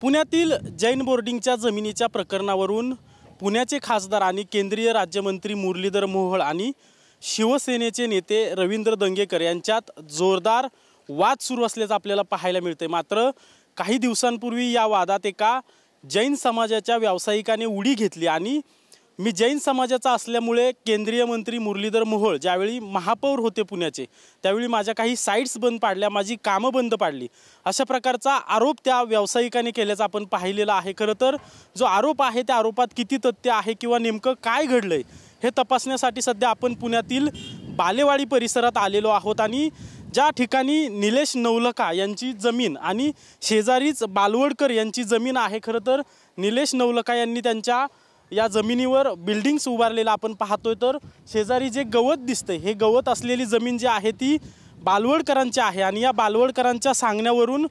पुण्यातील जैन बोर्डिंगच्या जमिनीच्या प्रकरणावरून पुण्याचे खासदार आणि केंद्रीय राज्यमंत्री मुरलीधर मोहोळ आणि शिवसेनेचे नेते रवींद्र दंगेकर यांच्यात जोरदार वाद सुरू असल्याचं आपल्याला पाहायला मिळते। मात्र काही दिवसांपूर्वी या वादात एका जैन समाजाच्या व्यावसायिकाने उडी घेतली आणि मी जैन समाजाचा असल्यामुळे केंद्रीय मंत्री मुरलीधर मोहोळ ज्यावेळी महापौर होते पुण्याचे त्यावेळी माझ्या काही साइट्स बंद पाडल्या, माझी कामं बंद पाडली, अशा प्रकारचा आरोप त्या व्यावसायिकाने केल्याचा आपण पाहिलेला आहे। खरं तर जो आरोप आहे त्या आरोपात किती तथ्य आहे किंवा नेमकं काय घडलंय हे तपासण्यासाठी सध्या आपण पुण्यातील बालेवाडी परिसरात आलेलो आहोत आणि ज्या ठिकाणी निलेश नवलखा यांची जमीन आणि शेजारीच बालवडकर यांची जमीन आहे। खरं तर निलेश नवलखा यांनी त्यांच्या या जमिनीवर बिल्डिंग्स उभारलेला आपण पाहतोय, तर शेजारी जे गवत दिसतंय हे गवत असलेली जमीन जी आहे ती बालवडकरांची आहे आणि या बालवडकरांच्या सांगण्यावरून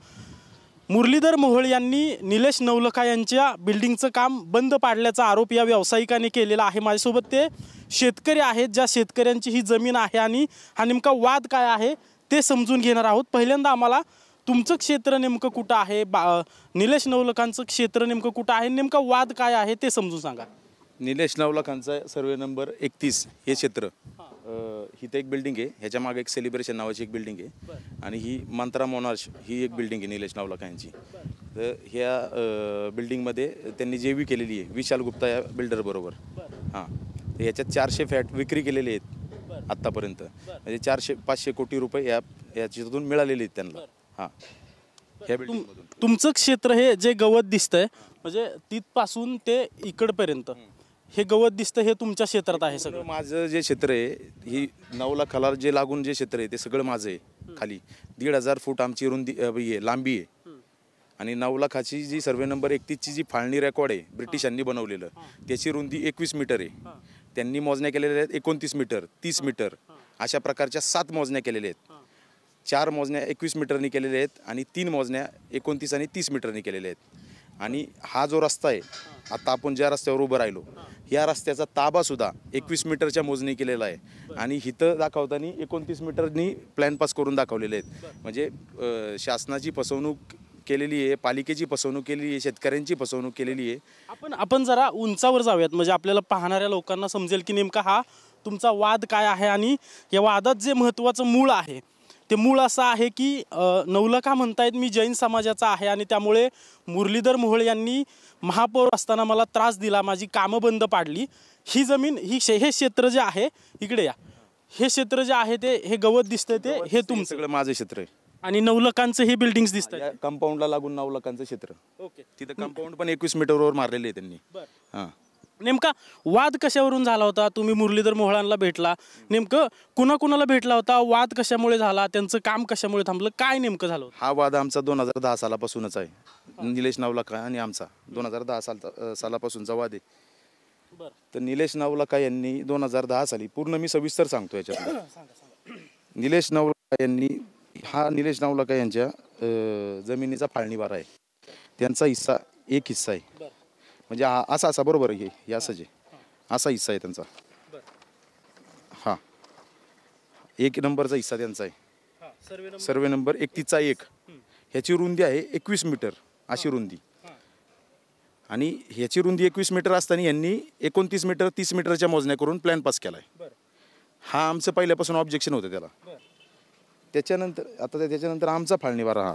मुरलीधर मोहोळ यांनी निलेश नवलखा यांच्या बिल्डिंगचं काम बंद पाडल्याचा आरोप या व्यावसायिकाने केलेला आहे। माझ्यासोबत ते शेतकरी आहेत, ज्या शेतकऱ्यांची ही जमीन आहे आणि हा नेमका वाद काय आहे ते समजून घेणार आहोत। पहिल्यांदा आम्हाला तुमचं क्षेत्र नेमकं कुठं आहे, निलेश नवलखांचं क्षेत्र नेमकं कुठं आहे, नेमका वाद काय आहे ते समजून सांगा। निलेश नवलखांचा सर्वे नंबर 31 हे क्षेत्र, इथे एक बिल्डिंग आहे, ह्याच्या मागे एक सेलिब्रेशन नावाची एक बिल्डिंग आहे आणि ही मंत्रा मोनार्च ही एक बिल्डिंग आहे निलेश नवलखा यांची। तर ह्या बिल्डिंगमध्ये त्यांनी जेवी केलेली आहे विशाल गुप्ता या बिल्डर बरोबर। हां, तर ह्याच्यात 400 फ्लॅट विक्री केलेले आहेत आत्तापर्यंत, म्हणजे 400-500 कोटी रुपये याच्यातून मिळालेले आहेत त्यांना। हां, ह्या बिल्डिंगमधून तुमचं क्षेत्र हे जे गवत दिसतंय म्हणजे तिथपासून ते इकडपर्यंत हे गवत दिसतं हे तुमच्या क्षेत्रात आहे सगळं? माझं जे क्षेत्र आहे ही 9 लाखाला जे लागून जे क्षेत्र आहे ते सगळं माझं आहे। खाली 1,500 फूट आमची रुंदी लांबी आहे आणि 9 लाखाची जी सर्वे नंबर 31ची जी फाळणी रेकॉर्ड आहे ब्रिटिशांनी बनवलेलं त्याची रुंदी 21 मीटर आहे। त्यांनी मोजण्या केलेल्या आहेत 29 मीटर, 30 मीटर अशा प्रकारच्या 7 मोजण्या केलेल्या आहेत। 4 मोजण्या 21 मीटरनी केलेल्या आहेत आणि 3 मोजण्या 29 आणि 30 मीटरनी केलेल्या आहेत। आणि हा जो रस्ता आहे आता आपण ज्या रस्त्यावर उभं राहिलो या रस्त्याचा ताबासुद्धा 21 मीटरच्या मोजणी केलेला आहे आणि इथं दाखवताना 29 मीटरनी प्लॅन पास करून दाखवलेले आहेत। म्हणजे शासनाची फसवणूक केलेली आहे, पालिकेची फसवणूक केलेली आहे, शेतकऱ्यांची फसवणूक केलेली आहे। आपण जरा उंचावर जाऊयात म्हणजे आपल्याला पाहणाऱ्या लोकांना समजेल की नेमका हा तुमचा वाद काय आहे आणि या वादात जे महत्त्वाचं मूळ आहे ते मूळ असं आहे की नवलखा म्हणतायत मी जैन समाजाचा आहे आणि त्यामुळे मुरलीधर मोहोळ यांनी महापौर असताना मला त्रास दिला, माझी कामं बंद पाडली। ही जमीन हे क्षेत्र जे आहे इकडे या, हे क्षेत्र जे आहे ते हे गवत दिसतंय ते हे तुमचं सगळं माझं क्षेत्र आहे आणि नवलखांचं हे बिल्डिंग्स दिसतंय कंपाऊंडला लागून 9 लाखांचं क्षेत्र। ओके, तिथं कंपाऊंड पण 21 मीटरवर मारलेले आहे त्यांनी। हां, नेमका वाद कशावरून झाला होता? तुम्ही मुरलीधर मोहोळांना भेटला, नेमकं कुणाकुणाला भेटला होता, वाद कशामुळे झाला, त्यांचं काम कशामुळे थांबलं, काय नेमकं झालं? हा वाद आमचा 2010 सालापासूनच आहे, निलेश नवलखा आणि आमचा 2010 सालापासूनचा वाद आहे। तर निलेश नवलखा यांनी 2010 साली, पूर्ण मी सविस्तर सांगतो याच्यात, निलेश नवलखा यांनी निलेश नवलखा यांच्या जमिनीचा फाळणी बारा आहे, त्यांचा हिस्सा एक हिस्सा आहे, म्हणजे असा बरोबर आहे हे असंच आहे, असा हिस्सा आहे त्यांचा। हां, 1 नंबरचा हिस्सा त्यांचा आहे, सर्वे नंबर 31चा 1, ह्याची रुंदी आहे 21 मीटर अशी रुंदी आणि ह्याची रुंदी 21 मीटर असताना यांनी 29 मीटर 30 मीटरच्या मोजण्या करून प्लॅन पास केला आहे। हा आमचं पहिल्यापासून ऑब्जेक्शन होतं त्याला। त्याच्यानंतर आमचा फाळणीवारा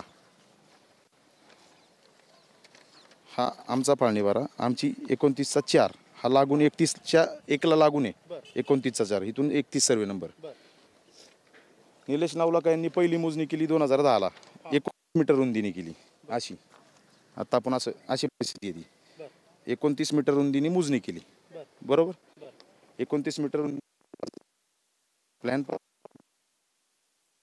हा आमचा फाळणीवारा, आमची 29चा 4 हा लागून 31च्या 1ला लागून आहे, 29चा 4 इथून 31 सर्वे नंबर। निलेश नवलखा यांनी पहिली मोजणी केली 2010ला 29 मीटर रुंदीने केली अशी। आता आपण अशी परिस्थिती आहे ती 29 मीटर रुंदीने मोजणी केली बरोबर। 29 मीटर प्लॅन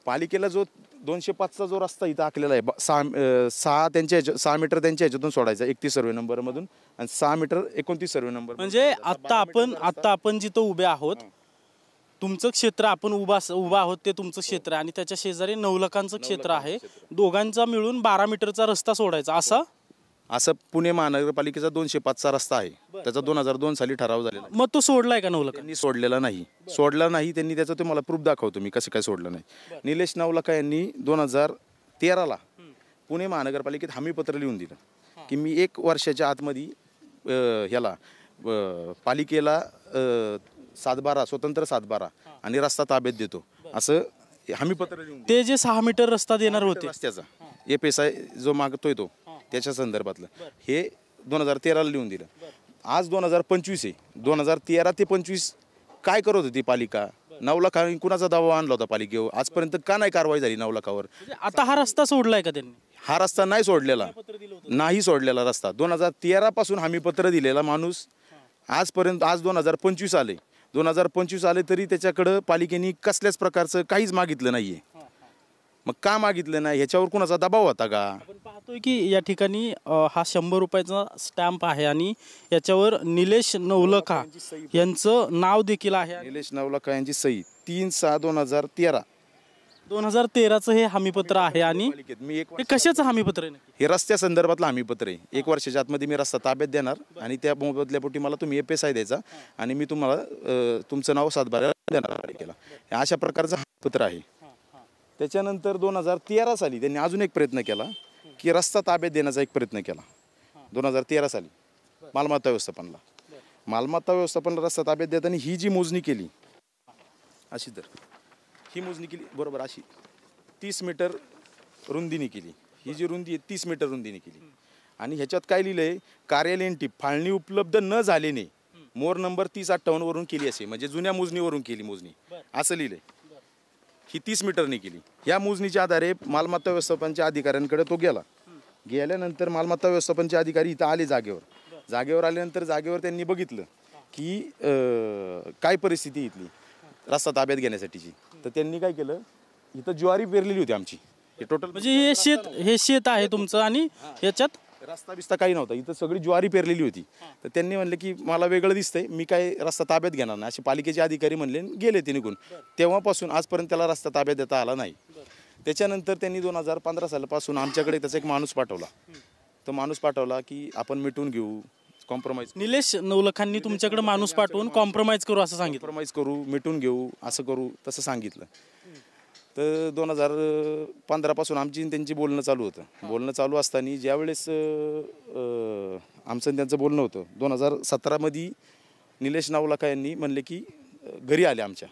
पालिकेला जो 205चा जो रस्ता इथं आखलेला आहे 6 मीटर त्यांच्या ह्याच्यातून सोडायचा 31 सर्वे नंबर मधून आणि 6 मीटर 29 सर्वे नंबर। म्हणजे आता आपण जिथं उभे आहोत तुमचं क्षेत्र, आपण उभा आहोत ते तुमचं क्षेत्र आणि त्याच्या शेजारी नवलखांचं क्षेत्र आहे, दोघांचा मिळून 12 मीटरचा रस्ता सोडायचा असं पुणे महानगरपालिकेचा 205चा रस्ता आहे, त्याचा 2002 साली ठराव झालेला। मग तो सोडलाय का नवलखा? त्यांनी सोडला नाही त्यांनी, त्याचं तुम्हाला प्रूफ दाखवतो मी कसं काय सोडलं नाही। निलेश नवलखा यांनी 2013ला पुणे महानगरपालिकेत हमीपत्र लिहून दिलं की मी 1 वर्षाच्या आतमध्ये ह्याला पालिकेला 7/12 स्वतंत्र 7/12 आणि रस्ता ताब्यात देतो असं हमीपत्र देऊन ते जे 6 मीटर रस्ता देणार होते रस्त्याचा FSI जो मागतोय तो त्याच्या संदर्भातलं हे 2013ला लिहून दिलं. आज 2025 आहे. 2013 ते 25 काय करत होती पालिका? 9 लाखांनी कुणाचा दावा आणला होता पालिकेवर? आजपर्यंत का नाही कारवाई झाली 9 लाखावर? म्हणजे आता हा रस्ता सोडलाय का त्यांनी? हा रस्ता नाही सोडलेला, नाही सोडलेला रस्ता. 2013 पासून हमीपत्र दिलेला माणूस आजपर्यंत, आज 2025 आले, 2025 आले तरी त्याच्याकडं पालिकेने कसल्याच प्रकारचं काहीच मागितलं नाहीये. मग का मागितलं नाही? ह्याच्यावर कुणाचा दबाव होता का? आपण पाहतोय की या ठिकाणी हा 100 रुपयाचा स्टॅम्प आहे आणि याच्यावर निलेश नवलखा यांचं नाव देखील आहे. निलेश नवलखा यांची सही 3/6/2013 2013चं हे हमीपत्र आहे. आणि मी हे कशाचं हमीपत्र आहे नक्की? हे रस्त्या संदर्भातलं हमीपत्र आहे. 1 वर्षाच्या आतमध्ये मी रस्ता ताब्यात देणार आणि त्या मोबदल्यापोटी मला तुम्ही FSI द्यायचा आणि मी तुम्हाला तुमचं नाव 7/12 देणार पालिकेला. अशा प्रकारचं हमीपत्र आहे. त्याच्यानंतर 2013 साली त्यांनी अजून एक प्रयत्न केला की रस्ता ताब्यात देण्याचा एक प्रयत्न केला. 2013 साली मालमत्ता व्यवस्थापनाला रस्ता ताब्यात देताना ही जी मोजणी केली अशी, तर ही मोजणी केली बरोबर अशी 30 मीटर रुंदीने केली. ही जी रुंदी आहे 30 मीटर रुंदीने केली. आणि ह्याच्यात काय लिहिलंय? कार्यालयीन टीप फाळणी उपलब्ध न झाल्याने मोर नंबर 3058 वरून केली असे, म्हणजे जुन्या मोजणीवरून केली मोजणी असं लिहिलंय. ही 30 मीटरने केली. या मोजणीच्या आधारे मालमत्ता व्यवस्थापनाच्या अधिकाऱ्यांकडे तो गेला. गेल्यानंतर मालमत्ता व्यवस्थापनाचे अधिकारी इथं आले जागेवर आल्यानंतर जागेवर त्यांनी बघितलं की काय परिस्थिती इथली रस्ता ताब्यात घेण्यासाठीची. तर त्यांनी काय केलं, इथं ज्वारी पेरलेली होती आमची. हे टोटल म्हणजे हे शेत आहे तुमचं आणि याच्यात रस्ता बिस्ता काही नव्हता. इथं सगळी ज्वारी पेरलेली होती. तर त्यांनी म्हणले की मला वेगळं दिसतंय, मी काय रस्ता ताब्यात घेणार नाही असे पालिकेचे अधिकारी म्हणले, गेले ते निघून. तेव्हापासून आजपर्यंत त्याला रस्ता ताब्यात देता आला नाही. त्याच्यानंतर त्यांनी 2015 सालापासून आमच्याकडे त्याचा एक माणूस पाठवला. तो माणूस पाठवला की आपण मिटून घेऊ, कॉम्प्रोमाइज. निलेश नवलखांनी तुमच्याकडे माणूस पाठवून कॉम्प्रोमाइज करू असं सांगितलं. कॉम्प्रोमाइज करू, मिटून घेऊ, असं करू तसं सांगितलं. तर 2015 पासून आमची त्यांची बोलणं चालू होतं. बोलणं चालू असताना ज्यावेळेस आमचं त्यांचं बोलणं होतं 2017 मध्ये निलेश नवलखा यांनी म्हणले की घरी आले आमच्या.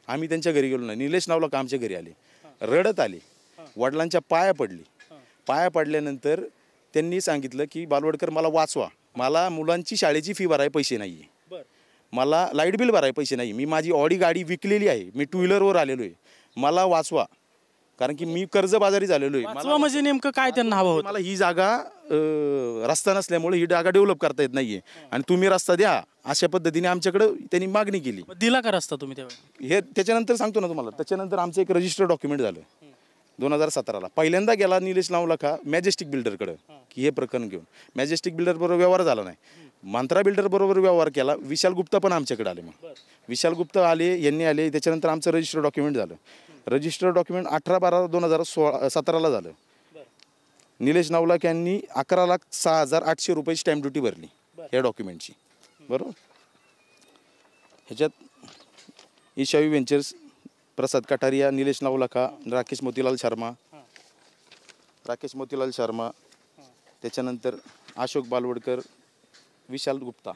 आम्ही त्यांच्या घरी गेलो नाही. निलेश नवलखा आमच्या घरी आले, रडत आले, वडिलांच्या पाया पडले. पाया पडल्यानंतर त्यांनी सांगितलं की बालवडकर मला वाचवा, मला मुलांची शाळेची फी भरायला पैसे नाही आहे, मला लाईट बिल भरायला पैसे नाही, मी माझी ऑडी गाडी विकलेली आहे, मी 2 व्हीलरवर आलेलो आहे, मला वाचवा, कारण की मी कर्जबाजारी झालेलो आहे. वाचवा म्हणजे नेमकं काय त्यांना हवं होतं? मला ही जागा रस्ता नसल्यामुळे ही जागा डेव्हलप करता येत नाहीये आणि तुम्ही रस्ता द्या, अशा पद्धतीने आमच्याकडे त्यांनी मागणी केली. दिला का रस्ता तुम्ही त्यावेळी? हे त्याच्यानंतर सांगतो ना तुम्हाला. त्याच्यानंतर आमचं एक रजिस्टर डॉक्युमेंट झालं 2017ला. पहिल्यांदा गेला निलेश नवलखा मॅजेस्टिक बिल्डरकडं की हे प्रकरण घेऊन. मॅजेस्टिक बिल्डर बरोबर व्यवहार झाला नाही. मंत्रा बिल्डर बरोबर व्यवहार केला. विशाल गुप्ता पण आमच्याकडे आले. मग विशाल गुप्ता आले, यांनी आले. त्याच्यानंतर आमचं रजिस्टर डॉक्युमेंट झालं. रजिस्टर डॉक्युमेंट 18/12/2017ला झालं. निलेश नवलखा यांनी 11,06,800 रुपये स्टॅम्प ड्युटी भरली या डॉक्युमेंटची. बरोबर. ह्याच्यात ईशावी व्हेंचर्स, प्रसाद कटारिया, निलेश नवलखा, राकेश मोतीलाल शर्मा, त्याच्यानंतर अशोक बालवडकर, विशाल गुप्ता,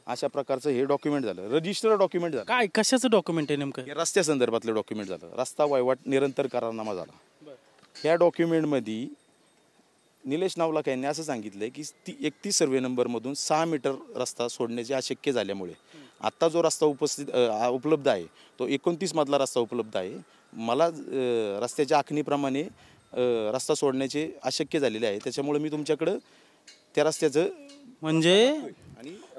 अशा प्रकारचं हे डॉक्युमेंट झालं. रजिस्टर डॉक्युमेंट झालं. काय कशाचं डॉक्युमेंट आहे नेमकं? हे रस्त्या संदर्भातलं डॉक्युमेंट झालं. रस्ता वहिवाट निरंतर करारनामा झाला. ह्या डॉक्युमेंटमध्ये निलेश नवलखा यांनी असं सांगितलं की 31 सर्वे नंबरमधून 6 मीटर रस्ता सोडण्याचे अशक्य झाल्यामुळे आत्ता जो रस्ता उपलब्ध आहे तो 29 मधला रस्ता उपलब्ध आहे. मला रस्त्याच्या आखणीप्रमाणे रस्ता सोडण्याचे अशक्य झालेले आहे. त्याच्यामुळे मी तुमच्याकडं त्या रस्त्याचं, म्हणजे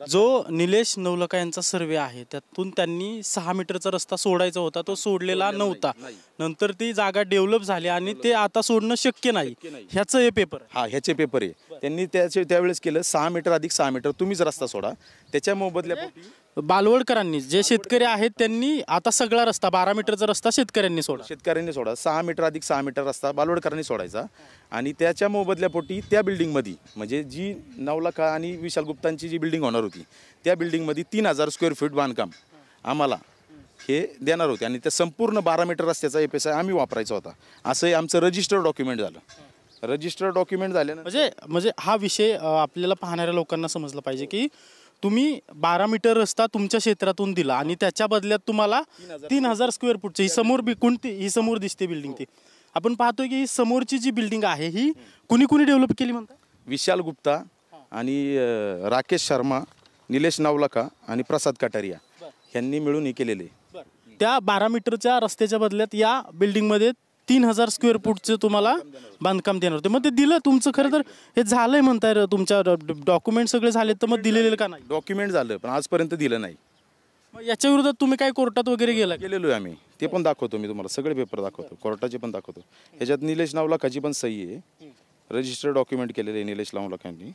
जो निलेश नवलखा यांचा सर्वे आहे त्यातून त्यांनी 6 मीटरचा रस्ता सोडायचा होता, तो सोडलेला नव्हता. नंतर ती जागा डेव्हलप झाली आणि ते आता सोडणं शक्य नाही. ह्याचं हे पेपर. ह्याचे पेपर आहे. त्यांनी त्यावेळेस केलं 6 मीटर अधिक 6 मीटर तुम्हीच रस्ता सोडा. त्याच्या मोबदल्यापोटी बालवडकरांनी, जे शेतकरी आहेत त्यांनी आता सगळा रस्ता 12 मीटरचा रस्ता शेतकऱ्यांनी सोडा. 6 मीटर अधिक 6 मीटर रस्ता बालवडकरांनी सोडायचा आणि त्याच्या मोबदल्यापोटी त्या बिल्डिंगमध्ये, म्हणजे जी नवलखा आणि विशाल गुप्तांची जी बिल्डिंग होणार होती त्या बिल्डिंगमध्ये 3,000 स्क्वेअर फीट बांधकाम आम्हाला हे देणार होते आणि त्या संपूर्ण 12 मीटर रस्त्याचा FSI आम्ही वापरायचा होता. असं आमचं रजिस्टर डॉक्युमेंट झालं. रजिस्टर डॉक्युमेंट झाल्यानंतर म्हणजे म्हणजे हा विषय आपल्याला पाहणाऱ्या लोकांना समजला पाहिजे की तुम्ही 12 मीटर रस्ता तुमच्या क्षेत्रातून दिला आणि त्याच्या बदल्यात तुम्हाला 3,000 स्क्वेअर फूटची ही समोर कोणती ही समोर दिसते बिल्डिंग ती आपण पाहतोय की ही समोरची जी बिल्डिंग आहे ही कुणी डेव्हलप केली म्हणता? विशाल गुप्ता आणि राकेश शर्मा, निलेश नावलका आणि प्रसाद कटारिया यांनी मिळून हे केलेले. त्या 12 मीटरच्या रस्त्याच्या बदल्यात या बिल्डिंगमध्ये 3,000 स्क्वेअर फूटचं तुम्हाला बांधकाम देणार होते. मग ते दिलं तुमचं खरं तर हे झालंय म्हणताय तुमच्या डॉक्युमेंट सगळे झाले तर मग दिलेलं का नाही? डॉक्युमेंट झालं पण आजपर्यंत दिलं नाही. मग याच्या विरोधात तुम्ही काय कोर्टात वगैरे गेलेलो आहे आम्ही. ते पण दाखवतो मी तुम्हाला, सगळे पेपर दाखवतो, कोर्टाचे पण दाखवतो. ह्याच्यात निलेश नावलकाची पण सही आहे, रजिस्टर डॉक्युमेंट केलेले आहे निलेश नावलकांनी.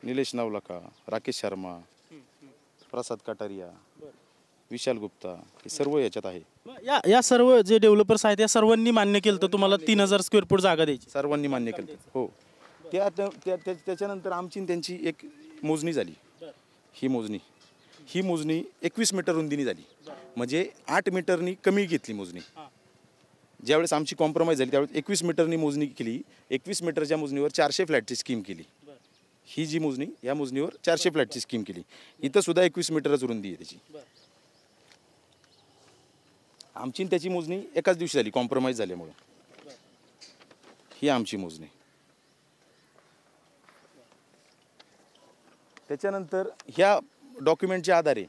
निलेश नावलका, राकेश शर्मा, प्रसाद कटारिया, विशाल गुप्ता हे सर्व याच्यात आहे. या सर्व जे डेव्हलपर्स आहेत या सर्वांनी मान्य केलं तर तुम्हाला 3,000 स्क्वेअर फूट जागा द्यायची? सर्वांनी मान्य केलं. हो. त्याच्यानंतर आमची त्यांची एक मोजणी झाली. ही मोजणी 21 मीटर रुंदीनी झाली, म्हणजे 8 मीटरनी कमी घेतली मोजणी. ज्यावेळेस आमची कॉम्प्रोमाइज झाली त्यावेळेस 21 मीटरनी मोजणी केली. 21 मीटरच्या मोजणीवर 400 फ्लॅटची स्कीम केली. ही जी मोजणी या मोजणीवर 400 फ्लॅटची स्कीम केली. इथं सुद्धा 21 मीटरच रुंदी आहे त्याची. आमची त्याची मोजणी एकाच दिवशी झाली कॉम्प्रोमाइज झाल्यामुळे. ही आमची मोजणी. त्याच्यानंतर ह्या डॉक्युमेंटच्या आधारे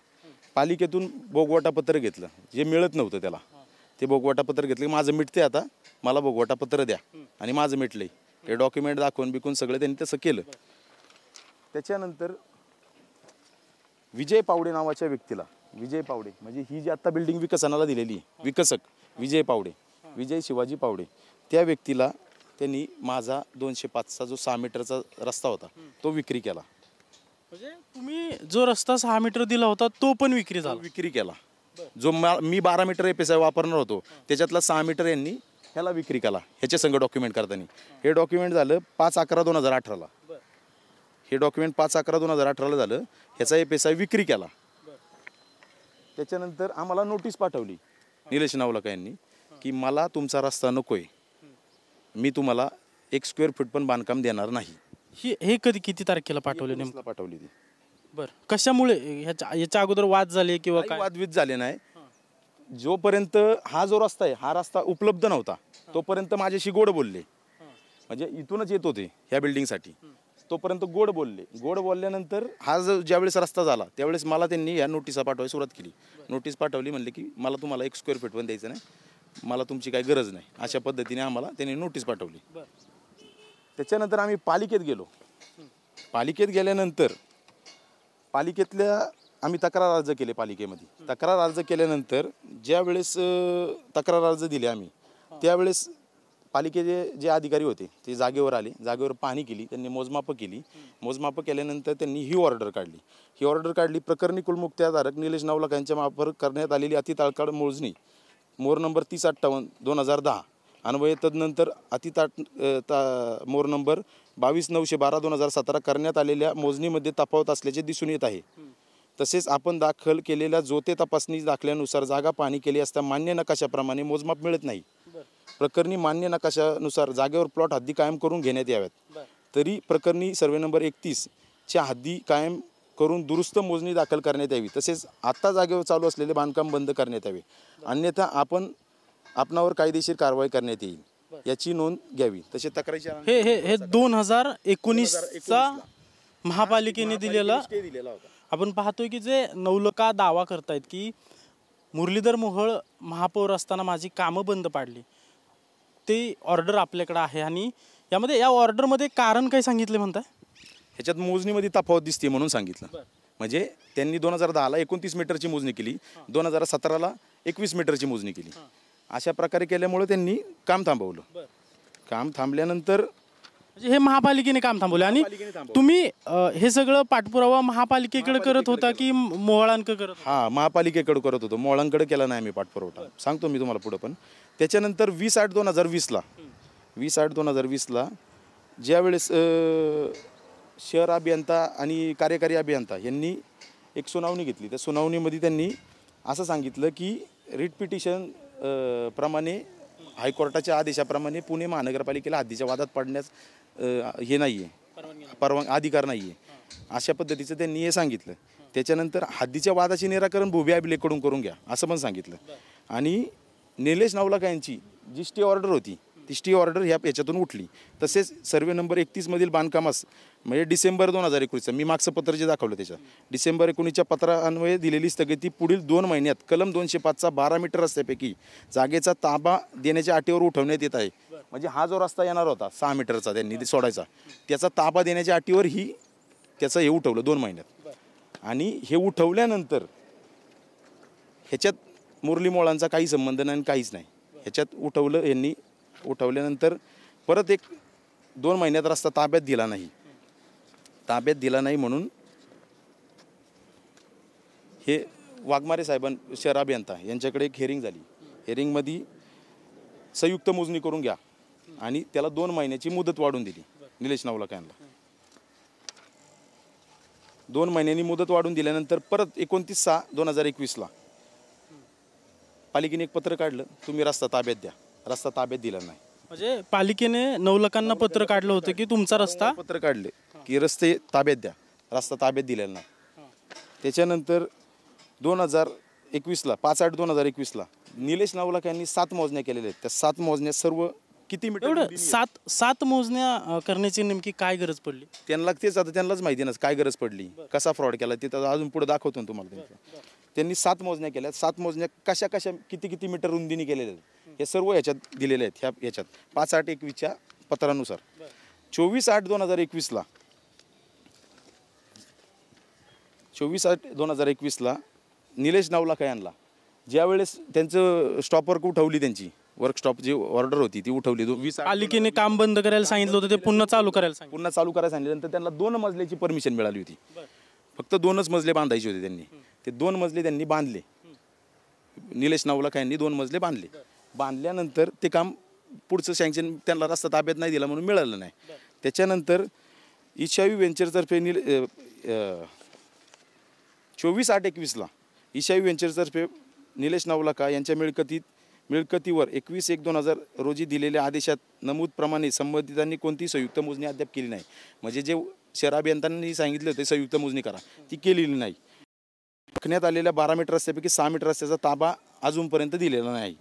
पालिकेतून बोगवटापत्र घेतलं, जे मिळत नव्हतं त्याला. ते बोगवटापत्र घेतलं, माझं मिटते आता, मला बोगवटापत्र द्या, आणि माझं मिटलंय. हे डॉक्युमेंट दाखवून बिकून सगळं त्यांनी तसं केलं. त्याच्यानंतर विजय पावडे नावाच्या व्यक्तीला, विजय पावडे म्हणजे ही जी आता बिल्डिंग विकसनाला दिलेली आहे, विकसक विजय पावडे, विजय शिवाजी पावडे, त्या व्यक्तीला त्यांनी माझा 205चा जो 6 मीटरचा रस्ता होता तो विक्री केला. म्हणजे तुम्ही जो रस्ता 6 मीटर दिला होता तो पण विक्री झाला? विक्री केला. जो मी 12 मीटर FSI वापरणार होतो त्याच्यातला 6 मीटर यांनी ह्याला विक्री केला. ह्याचे संघ डॉक्युमेंट करताना हे डॉक्युमेंट झालं 5/11/2018ला. हे डॉक्युमेंट 5/11/2018ला झालं. ह्याचा FSI विक्री केला. त्याच्यानंतर आम्हाला नोटीस पाठवली निलेश नावलका यांनी की मला तुमचा रस्ता नकोय, मी तुम्हाला 1 स्क्वेअर फूट पण बांधकाम देणार नाही. हे कधी किती तारखेला पाठवले? नेमकं पाठवली ती. बरं, कशामुळे? याच्या अगोदर वाद झाले किंवा काय? वादविद झाले नाही. जोपर्यंत हा जो रस्ता आहे हा रस्ता उपलब्ध नव्हता तोपर्यंत माझ्याशी गोड बोलले. म्हणजे इथूनच येत होते ह्या बिल्डिंगसाठी, तोपर्यंत गोड बोलले. गोड बोलल्यानंतर हा जो ज्यावेळेस रस्ता झाला त्यावेळेस मला त्यांनी ह्या नोटिसा पाठवायला सुरुवात केली. नोटीस पाठवली, म्हणले की मला तुम्हाला 1 स्क्वेअर फूट पण द्यायचं नाही, मला तुमची काही गरज नाही, अशा पद्धतीने आम्हाला त्यांनी नोटीस पाठवली. त्याच्यानंतर आम्ही पालिकेत गेलो. पालिकेत गेल्यानंतर पालिकेतल्या आम्ही तक्रार अर्ज केले. पालिकेमध्ये तक्रार अर्ज केल्यानंतर ज्या वेळेस तक्रार अर्ज दिले आम्ही त्यावेळेस पालिकेचे जे अधिकारी होते ते जागेवर आले, जागेवर पाहणी केली, त्यांनी मोजमापं केली. मोजमापं केल्यानंतर त्यांनी ही ऑर्डर काढली. ही ऑर्डर काढली, प्रकरणी कुलमुक्त्याधारक निलेश नावलका यांच्या मार्फत करण्यात आलेली अतितात्काळ मोजणी मोर नंबर 30/58/2010 अन्वये तदनंतर मोर नंबर 22/9/12/2017 करण्यात आलेल्या मोजणीमध्ये तफावत असल्याचे दिसून येत आहे. तसेच आपण दाखल केलेल्या जोते तपासणी दाखल्यानुसार जागा पाहणी केली असता मान्य नकाशाप्रमाणे मोजमाप मिळत नाही. प्रकरणी मान्य नकाशानुसार जागेवर प्लॉट हद्दी कायम करून घेण्यात याव्यात. तरी प्रकरणी सर्वे नंबर 31च्या हद्दी कायम करून दुरुस्त मोजणी दाखल करण्यात यावी. तसेच आता जागेवर चालू असलेले बांधकाम बंद करण्यात यावे, अन्यथा आपणावर कायदेशीर कारवाई करण्यात येईल याची नोंद घ्यावी. तसे तक्रारीच्या हे 2019चा महापालिकेने दिलेला आपण पाहतोय की जे नवलका दावा करतायत की मुरलीधर मोहोळ महापौर असताना माझी कामं बंद पाडली, ते ऑर्डर आपल्याकडे आहे. आणि यामध्ये या ऑर्डरमध्ये कारण काय सांगितले म्हणताय? ह्याच्यात मोजणीमध्ये तफावत दिसते म्हणून सांगितलं. म्हणजे त्यांनी 2010ला 29 मीटरची मोजणी केली, 2017ला 21 मीटरची मोजणी केली. अशा प्रकारे केल्यामुळे त्यांनी काम थांबवलं. काम थांबल्यानंतर म्हणजे हे महापालिकेने काम थांबवले. आणि तुम्ही हे सगळं पाठपुरावा महापालिकेकडे करत होता की मोहोळांकडे करत? हां, महापालिकेकडे करत होतो, मोहोळांकडे केला नाही आम्ही पाठपुरवठा. सांगतो मी तुम्हाला पुढं. पण त्याच्यानंतर 20/8/2020ला ज्यावेळेस शहर अभियंता आणि कार्यकारी अभियंता यांनी एक सुनावणी घेतली. त्या सुनावणीमध्ये त्यांनी असं सांगितलं की रिट पिटिशन प्रमाणे हायकोर्टाच्या आदेशाप्रमाणे पुणे महानगरपालिकेला हद्दीच्या वादात पडण्यास हे नाही आहे, अधिकार नाही आहे. अशा पद्धतीचं त्यांनी हे सांगितलं. त्याच्यानंतर हद्दीच्या वादाचे निराकरण भूमी अभिलेखकडून करून घ्या असं पण सांगितलं. आणि निलेश नवलखा यांची जी स्टे ऑर्डर होती ती स्टे ऑर्डर याच्यातून उठली. तसेच सर्वे नंबर 31मधील बांधकामास म्हणजे डिसेंबर 2021 मी मागचं पत्र जे दाखवलं त्याच्यात डिसेंबर 19च्या पत्रान्वये दिलेली स्थगिती पुढील 2 महिन्यात कलम 205चा 12 मीटर रस्त्यापैकी जागेचा ताबा देण्याच्या अटीवर उठवण्यात येत आहे. म्हणजे हा जो रस्ता येणार होता 6 मीटरचा त्यांनी सोडायचा त्याचा ताबा देण्याच्या अटीवर त्याचं हे उठवलं 2 महिन्यात. आणि हे उठवल्यानंतर ह्याच्यात मुरली मोळांचा काही संबंध नाही काहीच नाही. ह्याच्यात उठवलं यांनी. उठवल्यानंतर परत 2 महिन्यात रस्ता ताब्यात दिला नाही म्हणून हे वाघमारे साहेबांना शहर अभियंता यांच्याकडे एक हिअरिंग झाली. हिअरिंगमध्ये संयुक्त मोजणी करून घ्या आणि त्याला 2 महिन्याची मुदत वाढून दिली निलेश नवलखा यांना. 2 महिन्यांनी मुदत वाढून दिल्यानंतर परत 29/6/2021 पालिकेने एक पत्र काढलं, तुम्ही रस्ता ताब्यात द्या. रस्ता ताब्यात दिला नाही. म्हणजे पालिकेने नवलखांना पत्र काढलं होतं की तुमचा रस्ता पत्र काढले की रस्ते ताब्यात द्या, रस्ता ताब्यात दिलेला नाही. त्याच्यानंतर 2021 5/8/2021 निलेश नवलखा यांनी 7 मोजण्या केलेल्या आहेत. त्या 7 मोजण्या सर्व किती मीटर एवढं 7 मोजण्या करण्याची नेमकी काय गरज पडली त्यांना तेच आता त्यांनाच माहिती ना काय गरज पडली, कसा फ्रॉड केला ते अजून पुढे दाखवतो ना तुम्हाला. त्यांनी 7 मोजण्या केल्या. 7 मोजण्या कशा किती मीटर रुंदीने केलेल्या आहेत हे सर्व ह्याच्यात दिलेले आहेत. ह्याच्यात 5/8/21च्या पत्रानुसार 24/8/2021 निलेश नवलखा यांना ज्यावेळेस त्यांचं स्टॉप वर्क उठवली, त्यांची वर्क स्टॉप जी ऑर्डर होती ती उठवली. 20 पालिकेने काम बंद करायला सांगितलं होतं ते पुन्हा चालू करायला सांगितल्यानंतर त्यांना 2 मजल्याची परमिशन मिळाली होती. फक्त 2च मजले बांधायचे होते त्यांनी. ते 2 मजले त्यांनी बांधले. निलेश नवलखा यांनी 2 मजले बांधले. बांधल्यानंतर ते काम पुढचं सँक्शन त्यांना रस्ता ताब्यात नाही दिला म्हणून मिळालं नाही. त्याच्यानंतर ईशावी व्हेंचरतर्फे 24/8/21 ईशावी व्हेंचरतर्फे निलेश नवलखा यांच्या मिळकतीवर 21/1/2000 रोजी दिलेल्या आदेशात नमूदप्रमाणे संबंधितांनी कोणतीही संयुक्त मोजणी अद्याप केली नाही. म्हणजे जे शहर अभियंत्यांनी सांगितलं होतं संयुक्त मोजणी करा ती केलेली नाही. टाकण्यात आलेल्या 12 मीटर रस्त्यापैकी 6 मीटर रस्त्याचा ताबा अजूनपर्यंत दिलेला नाही.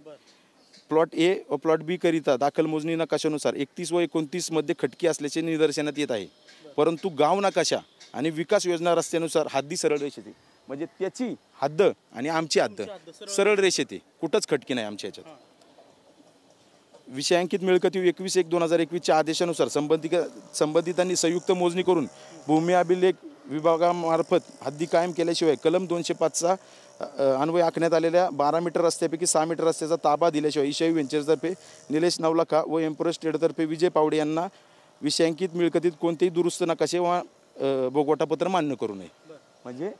प्लॉट ए व प्लॉट बी करिता दाखल मोजणी नकाशानुसार 31 व 29 मध्ये खटकी असल्याचे निदर्शनात येत आहे. परंतु गाव नकाशा आणि विकास योजना रस्त्यानुसार हद्दी सरळ रेषेत आहे. म्हणजे त्याची हद्द आणि आमची हद्द सरळ रेषेत आहे, कुठंच खटकी नाही आमच्या ह्याच्यात. विषयांकित मिळकती 21/1/2021च्या आदेशानुसार संबंधितांनी संयुक्त मोजणी करून भूमी अभिलेख विभागामार्फत हद्दी कायम केल्याशिवाय कलम 205चा अन्वय आखण्यात आलेल्या 12 मीटर रस्त्यापैकी 6 मीटर रस्त्याचा ताबा दिल्याशिवाय ईशावी व्हेंचर्सतर्फे निलेश नवलखा व एम्प्रेस ट्रेडतर्फे विजय पावडे यांना विषयांकित मिळकतीत कोणतेही दुरुस्त नकाशे वा भोगवटापत्र मान्य करू नये. म्हणजे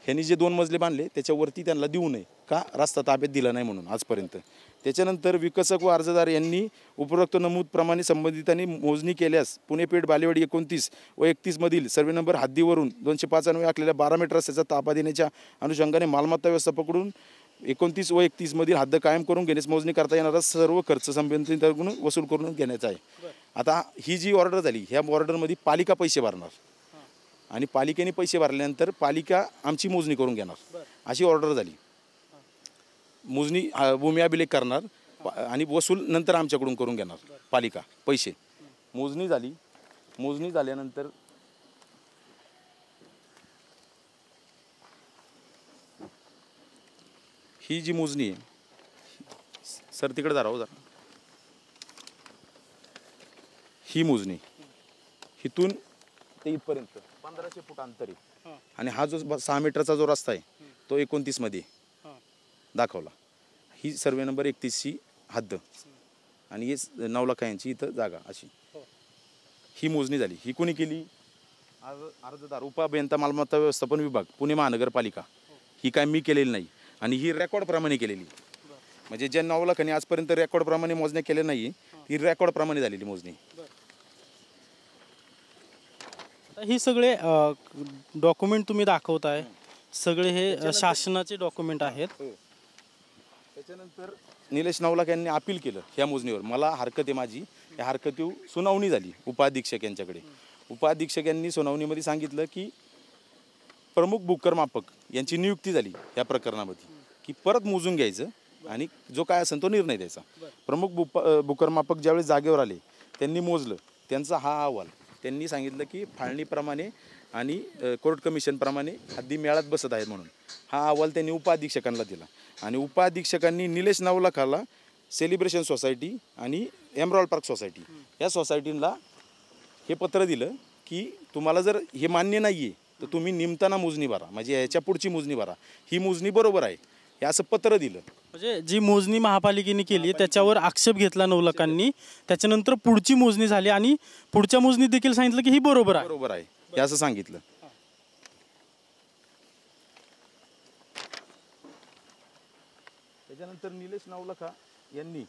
ह्यांनी जे 2 मजले बांधले त्याच्यावरती त्यांना देऊ नये का रस्ता ताब्यात दिला नाही म्हणून आजपर्यंत. त्याच्यानंतर विकसक व अर्जदार यांनी उपरोक्त नमूदप्रमाणे संबंधितांनी मोजणी केल्यास पुणे पेठ बालेवाडी 29 व 31 मधील सर्वे नंबर हद्दीवरून 205 अन्वये आखलेल्या 12 मीटर रस्त्याचा ताबा देण्याच्या अनुषंगाने मालमत्ता व्यवस्थापकडून 29 व 31 मधील हद्द कायम करून घेण्यास मोजणी करता येणारा सर्व खर्च संबंधितांकडून वसूल करून घेण्याचा आहे. आता ही जी ऑर्डर झाली ह्या ऑर्डरमध्ये पालिका पैसे भरणार आणि पालिकेने पैसे भरल्यानंतर पालिका आमची मोजणी करून घेणार अशी ऑर्डर झाली. मोजणी भूमी अभिलेख करणार आणि वसूल नंतर आमच्याकडून करून घेणार पालिका पैसे. मोजणी झाली. मोजणी झाल्यानंतर ही जी मोजणी आहे सर तिकडे जा राहू जरा. ही मोजणी इथून ते इथपर्यंत 1500 फूट अंतर आहे आणि हा जो 6 मीटरचा जो रस्ता आहे तो 29 मध्ये दाखवला. ही सर्वे नंबर 31ची हद्द आणि हे नवलखा यांची इथं जागा अशी ही मोजणी झाली. ही कोणी केली? अर्जदार उपअभियंता मालमत्ता व्यवस्थापन विभाग पुणे महानगरपालिका. ही काय मी केलेली नाही आणि ही रेकॉर्डप्रमाणे केलेली. म्हणजे ज्या नवलखांनी आजपर्यंत रेकॉर्डप्रमाणे मोजण्या केल्या नाही ही रेकॉर्डप्रमाणे झालेली मोजणी. ही सगळे डॉक्युमेंट तुम्ही दाखवताय सगळे हे शासनाचे डॉक्युमेंट आहेत. त्याच्यानंतर निलेश नवलाख यांनी अपील केलं ह्या मोजणीवर. मला हरकत आहे माझी, या हरकतीवर सुनावणी झाली उपाधीक्षक यांच्याकडे. उपाधीक्षक यांनी सुनावणीमध्ये सांगितलं की प्रमुख भूकरमापक यांची नियुक्ती झाली या प्रकरणामध्ये की परत मोजून घ्यायचं आणि जो काय असेल तो निर्णय द्यायचा. प्रमुख भूकरमापक ज्यावेळेस जागेवर आले त्यांनी मोजलं, त्यांचा हा अहवाल त्यांनी सांगितलं की फाळणीप्रमाणे आणि कोर्ट कमिशनप्रमाणे हद्दी मेळात बसत आहेत म्हणून हा अहवाल त्यांनी उपाधीक्षकांना दिला. आणि उपाधीक्षकांनी निलेश नवलाखाला सेलिब्रेशन सोसायटी आणि एमरॉल पार्क सोसायटी या सोसायटीला हे पत्र दिलं की तुम्हाला जर हे मान्य नाही आहे तर तुम्ही निमताना मोजणी भरा, म्हणजे याच्या पुढची मोजणी भरा, ही मोजणी बरोबर आहे हे असं पत्र दिलं. म्हणजे जी मोजणी महापालिकेने केली त्याच्यावर आक्षेप घेतला नवलखांनी, त्याच्यानंतर पुढची मोजणी झाली आणि पुढच्या मोजणी देखील सांगितलं की ही बरोबर आहे हे असं सांगितलं. त्याच्यानंतर निलेश नवलाखा यांनी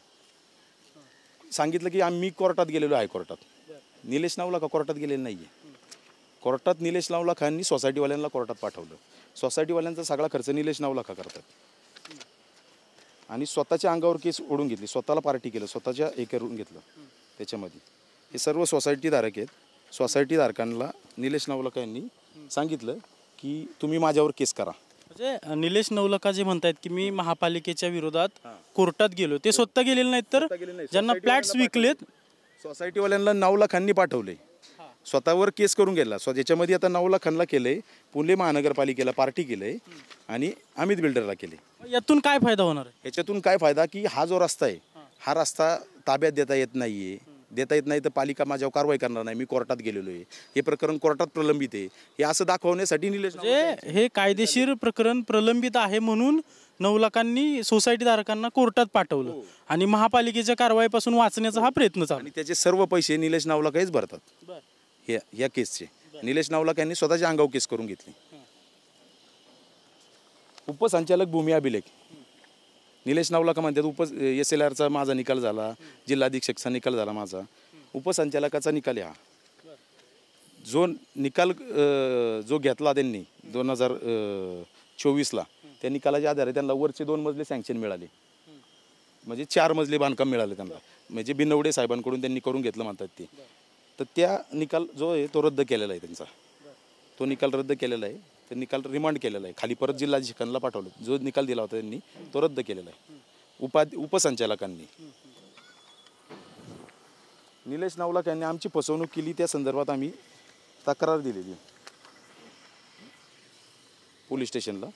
सांगितलं की आम्ही कोर्टात गेलेलो आहे. कोर्टात निलेश नवलाखा कोर्टात गेलेलं नाही आहे. कोर्टात निलेश नवलाखांनी सोसायटीवाल्यांना कोर्टात पाठवलं. सोसायटीवाल्यांचा सगळा खर्च निलेश नवलाखा करतात आणि स्वतःच्या अंगावर केस ओढून घेतली, स्वतःला पार्टी केलं, स्वतःच्या हे करून घेतलं. त्याच्यामध्ये हे सर्व सोसायटीधारक आहेत. सोसायटीधारकांना निलेश नवलाखा यांनी सांगितलं की तुम्ही माझ्यावर केस करा. म्हणजे निलेश नवलखा जे म्हणतात की मी महापालिकेच्या विरोधात कोर्टात गेलो, ते स्वतः गेलेले नाहीत तर ज्यांना फ्लॅट्स विकलेत सोसायटीवाल्यांना नवलाखांनी पाठवले, स्वतःवर केस करून गेला. ज्याच्यामध्ये आता नवलाखांना केलंय, पुणे महानगरपालिकेला पार्टी केलंय आणि अमित बिल्डरला केले. यातून काय फायदा होणार आहे? याच्यातून काय फायदा की हा जो रस्ता आहे हा रस्ता ताब्यात देता येत नाहीये. देता येत नाही तर पालिका माझ्यावर कारवाई करणार नाही, मी कोर्टात गेलेलो आहे, हे प्रकरण कोर्टात प्रलंबित आहे, हे असं दाखवण्यासाठी निलेश म्हणजे हे कायदेशीर प्रकरण प्रलंबित आहे म्हणून नवलखांनी सोसायटीधारकांना कोर्टात पाठवलं आणि महापालिकेच्या कारवाईपासून वाचण्याचा हा प्रयत्न चालू. आणि त्याचे सर्व पैसे निलेश नवलाखाच भरतात या केसचे. निलेश नवलाखा यांनी स्वतःच्या अंगावर केस करून घेतली. उपसंचालक भूमी अभिलेख निलेश नवलाखा म्हणतात SLRचा माझा निकाल झाला, जिल्हाधीक्षकचा निकाल झाला, माझा उपसंचालकाचा निकाल आहे हा. जो निकाल जो घेतला त्यांनी 2024ला त्या निकालाच्या आधारे त्यांना वरचे 2 मजले सँक्शन मिळाले, म्हणजे 4 मजले बांधकाम मिळाले त्यांना, म्हणजे बिनवडे साहेबांकडून त्यांनी करून घेतलं म्हणतात ते. तर त्या निकाल जो आहे तो रद्द केलेला आहे त्यांचा, तो निकाल रद्द केलेला आहे. ते निकाल रिमांड केलेला आहे, खाली परत जिल्हाधिकाऱ्यांना पाठवलं. जो निकाल दिला होता त्यांनी तो रद्द केलेला आहे उपसंचालकांनी. निलेश नवलाखा यांनी आमची फसवणूक केली त्या संदर्भात आम्ही तक्रार दिलेली पोलीस स्टेशनला.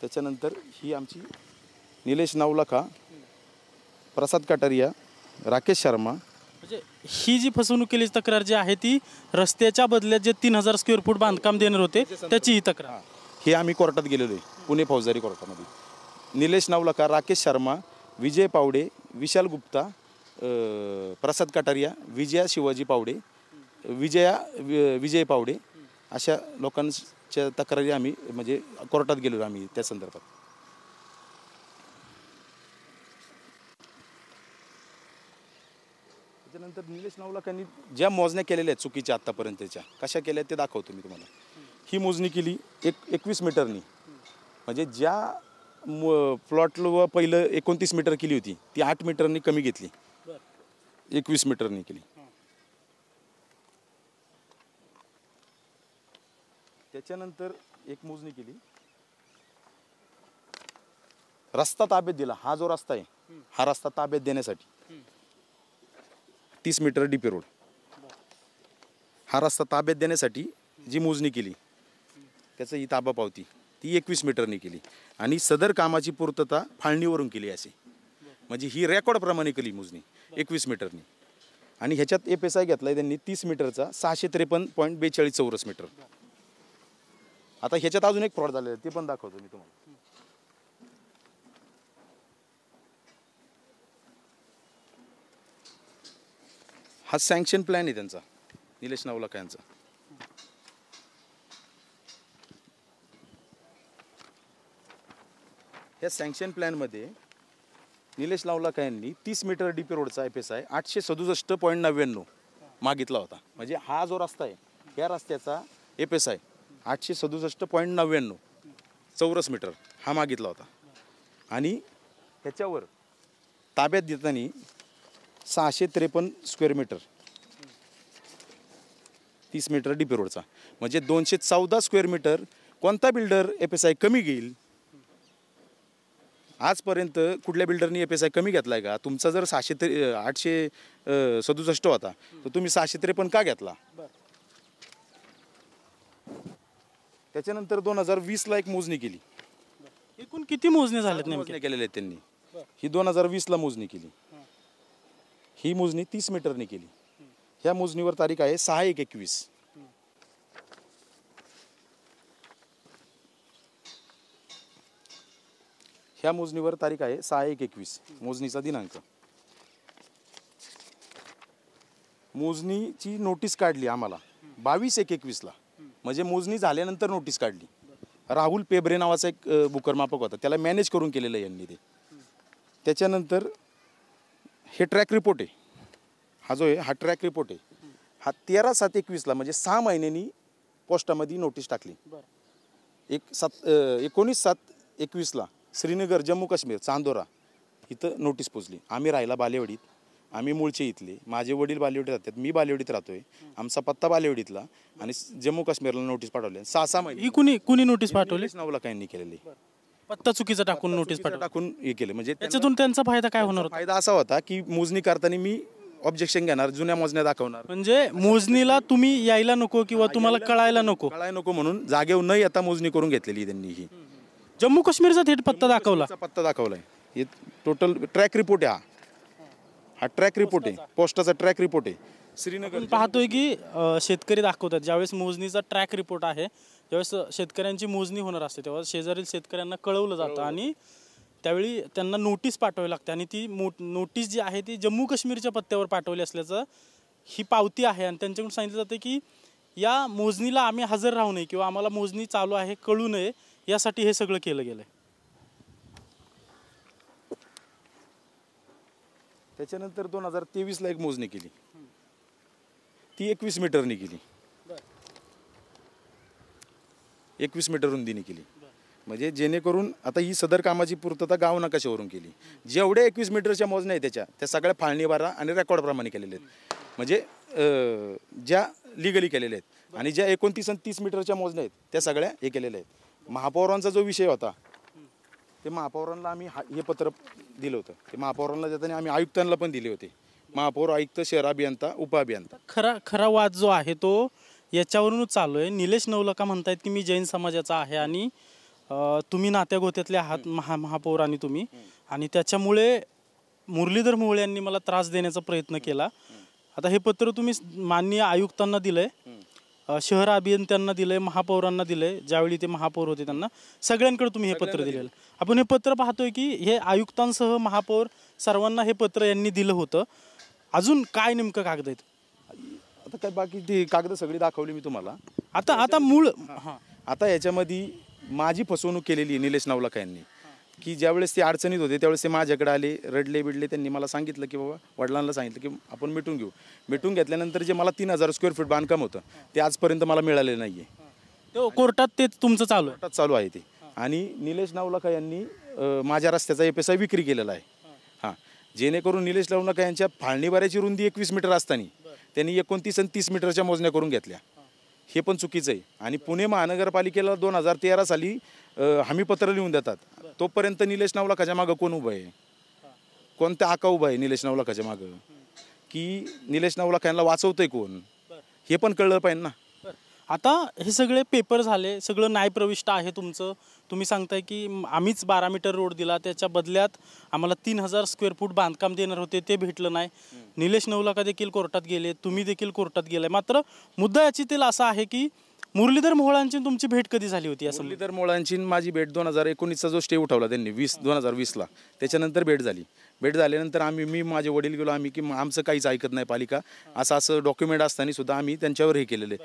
त्याच्यानंतर ही आमची निलेश नवलाखा, प्रसाद कटारिया, राकेश शर्मा, म्हणजे ही जी फसवणूक केली तक्रार जी आहे ती रस्त्याच्या बदल्यात जे 3000 स्क्वेअर फूट बांधकाम देणार होते त्याची ही तक्रार, हे आम्ही कोर्टात गेलेलो आहे, पुणे फौजदारी कोर्टामध्ये. निलेश नवलाखा, राकेश शर्मा, विजय पावडे, विशाल गुप्ता, प्रसाद कटारिया, विजया शिवाजी पावडे, विजय पावडे अशा लोकांच्या तक्रारी आम्ही म्हणजे कोर्टात गेलेलो आम्ही त्या संदर्भात. त्याच्यानंतर निलेश नवलाखांनी ज्या मोजण्या केलेल्या आहेत चुकीच्या आत्तापर्यंतच्या कशा केल्या ते दाखवतो मी तुम्हाला. ही मोजणी केली 21 मीटरनी, म्हणजे ज्या प्लॉटला पहिलं 29 मीटर केली होती ती 8 मीटरनी कमी घेतली, 21 मीटरनी केली. त्याच्यानंतर एक मोजणी केली, रस्ता ताब्यात दिला. हा जो रस्ता आहे हा रस्ता ताब्यात देण्यासाठी 30 मीटर DP रोड, हा रस्ता ताब्यात देण्यासाठी जी मोजणी केली त्याचं ही ताबा पावती ती 21 मीटरनी केली आणि सदर कामाची पूर्तता फाळणीवरून केली असे, म्हणजे ही रेकॉर्डप्रमाणे केली मोजणी 21 मीटरनी. आणि ह्याच्यात FSI घेतलाय त्यांनी 30 मीटरचा 653.42 चौरस मीटर. आता ह्याच्यात अजून एक फ्रॉड झालेलं आहे ते पण दाखवतो मी तुम्हाला. हा सँक्शन प्लॅन आहे त्यांचा निलेश नवलाखा यांचा. या सँक्शन प्लॅनमध्ये निलेश नवलाखा यांनी 30 मीटर DP रोडचा FSI 867.99 मागितला होता. म्हणजे हा जो रस्ता आहे या रस्त्याचा FSI 867.99 चौरस मीटर हा मागितला होता. आणि ह्याच्यावर ताब्यात देताना 653 स्क्वेअर मीटर 30 मीटर DP रोडचा, म्हणजे 214 स्क्वेअर मीटर कोणता बिल्डर FSI कमी घेईल? आजपर्यंत कुठल्या बिल्डरनी FSI कमी घेतलाय का? तुमचा जर 867 होता तर तुम्ही 653 का घेतला? त्याच्यानंतर 2020ला एक मोजणी केली. एकूण किती मोजणी झाल्यात मोजणी नेमक्या? केलेल्या आहेत त्यांनी. ही 2020ला मोजणी केली. ही मोजणी 30 मीटरने केली. ह्या मोजणीवर तारीख आहे 6/1/21. ह्या मोजणीवर तारीख आहे 6/1/21 मोजणीचा दिनांक. मोजणीची नोटीस काढली आम्हाला 22/1/21ला, म्हणजे मोजणी झाल्यानंतर नोटीस काढली. राहुल पेबरे नावाचा एक बुकरमापक होता, त्याला मॅनेज करून केलेलं यांनी ते. त्याच्यानंतर हे ट्रॅक रिपोर्ट आहे, हा जो आहे हा ट्रॅक रिपोर्ट आहे. हा 13/7/21ला म्हणजे 6 महिन्यांनी पोस्टामध्ये नोटीस टाकली. 19/7/21ला श्रीनगर जम्मू काश्मीर चांदोरा इथं नोटीस पोचली. आम्ही राहिला बालेवाडीत, आम्ही मूळचे इथले, माझे वडील बालेवाडीत राहतात, मी बालेवाडीत राहतोय, आमचा पत्ता बालेवाडीतला, आणि जम्मू काश्मीरला नोटीस पाठवली. 6 महिने. ही कुणी नोटीस पाठवली? नावला काही केलेली, पत्ता चुकीचा टाकून नोटीस पाठवली. टाकून हे केलं. म्हणजे त्याच्यातून त्यांचा फायदा काय होणार होता? फायदा असा होता की मोजणी करताना मी ऑब्जेक्शन घेणार, जुन्या मोजण्या दाखवणार. म्हणजे मोजणीला तुम्ही यायला नको किंवा तुम्हाला कळायला नको म्हणून जागेवर न येता मोजणी करून घेतलेली त्यांनी. ही जम्मू काश्मीरचा थेट पत्ता दाखवला. पत्ता दाखवलाय. हे टोटल ट्रॅक रिपोर्ट आहे. हा ट्रॅक रिपोर्ट आहे, पोस्टाचा ट्रॅक रिपोर्ट आहे. श्रीनगर आपण पाहतोय की शेतकरी दाखवतात ज्यावेळेस मोजणीचा ट्रॅक रिपोर्ट आहे, ज्यावेळेस शेतकऱ्यांची मोजणी होणार असते तेव्हा शेजारील शेतकऱ्यांना कळवलं जातं आणि त्यावेळी त्यांना नोटीस पाठवावी लागते. आणि ती नोटीस जी आहे ती जम्मू काश्मीरच्या पत्त्यावर पाठवली असल्याचं ही पावती आहे. आणि त्यांच्याकडून सांगितलं जातं की या मोजणीला आम्ही हजर राहू नये किंवा आम्हाला मोजणी चालू आहे कळू नये यासाठी हे सगळं केलं गेलंय. त्याच्यानंतर 2023ला एक मोजणी केली, ती 21 मीटरनी केली. 21 मीटर रुंदीने केली. म्हणजे जेणेकरून आता ही सदर कामाची पूर्तता गाव नकाशावरून केली. जेवढ्या 21 मीटरच्या मोजण्या आहेत त्या सगळ्या फाळणी बारा आणि रेकॉर्डप्रमाणे केलेल्या आहेत, म्हणजे ज्या लिगली केलेल्या आहेत. आणि ज्या 29 आणि 30 मीटरच्या मोजण्या आहेत त्या सगळ्या हे केलेल्या आहेत. महापौरांचा जो विषय होता ते महापौरांना आम्ही हे पत्र दिलं होतं. ते महापौरांना देताना आम्ही आयुक्तांना पण दिले होते. महापौर, आयुक्त, शहर अभियंता, उपअभियंता. खरा वाद जो आहे तो याच्यावरूनच चालू आहे. निलेश नवलखा म्हणतायत की मी जैन समाजाचा आहे आणि तुम्ही नात्यागोत्यातले आहात महापौर आणि तुम्ही, आणि त्याच्यामुळे मुरलीधर मोहोळ यांनी मला त्रास देण्याचा प्रयत्न केला. आता हे पत्र तुम्ही माननीय आयुक्तांना दिलंय, शहर अभियंत्यांना दिलंय, महापौरांना दिलंय, ज्यावेळी ते महापौर होते त्यांना सगळ्यांकडे तुम्ही हे पत्र दिलेलं. आपण हे पत्र पाहतोय की हे आयुक्तांसह महापौर सर्वांना हे पत्र यांनी दिलं होतं. अजून काय नेमकं कागद आहेत? आता काय बाकी ती कागद सगळी दाखवली मी तुम्हाला. आता याच्यामध्ये माझी फसवणूक केलेली निलेश नवलखा यांनी, की ज्यावेळेस ते अडचणीत होते त्यावेळेस ते माझ्याकडे आले, रडले बिडले. त्यांनी मला सांगितलं की बाबा, वडिलांना सांगितलं की आपण मिटून घेऊ. मिटून घेतल्यानंतर जे मला 3000 स्क्वेअर फूट बांधकाम होतं ते आजपर्यंत मला मिळालेलं नाही आहे. कोर्टात ते तुमचं चालू आहे ते. आणि निलेश नवलखा यांनी माझ्या रस्त्याचा FSI विक्री केलेला आहे. हां, जेणेकरून निलेश नवलखा यांच्या फाळणीबाऱ्याची रुंदी 21 मीटर असताना त्यांनी 29 आणि 30 मीटरच्या मोजण्या करून घेतल्या. हे पण चुकीचं आहे. आणि पुणे महानगरपालिकेला 2013 साली हमीपत्र लिहून देतात. तोपर्यंत निलेश नवलखाच्या मागं कोण उभं आहे? कोणत्या आका उभा आहे निलेश नवलखाच्या मागं? की निलेश नवलखा यांना वाचवतंय कोण? हे पण कळलं पाहिजे ना. आता हे सगळे पेपर झाले, सगळं न्यायप्रविष्ट आहे तुमचं. तुम्ही सांगताय की आम्हीच 12 मीटर रोड दिला, त्याच्या बदल्यात आम्हाला 3000 स्क्वेअर फूट बांधकाम देणार होते, ते भेटलं नाही. निलेश नवलखा देखील कोर्टात गेले, तुम्ही देखील कोर्टात गेलाय. मात्र मुद्दा याची असा आहे की मुरलीधर मोहोळांची तुमची भेट कधी झाली होती? असं मुरलीधर मोहोळांची माझी भेट 2019चा जो स्टे उठवला त्यांनी 2020ला, त्याच्यानंतर भेट झाली. भेट झाल्यानंतर मी माझे वडील गेलो, आम्ही की आमचं काहीच ऐकत नाही पालिका, असं डॉक्युमेंट असताना सुद्धा आम्ही त्यांच्यावर हे केलेले,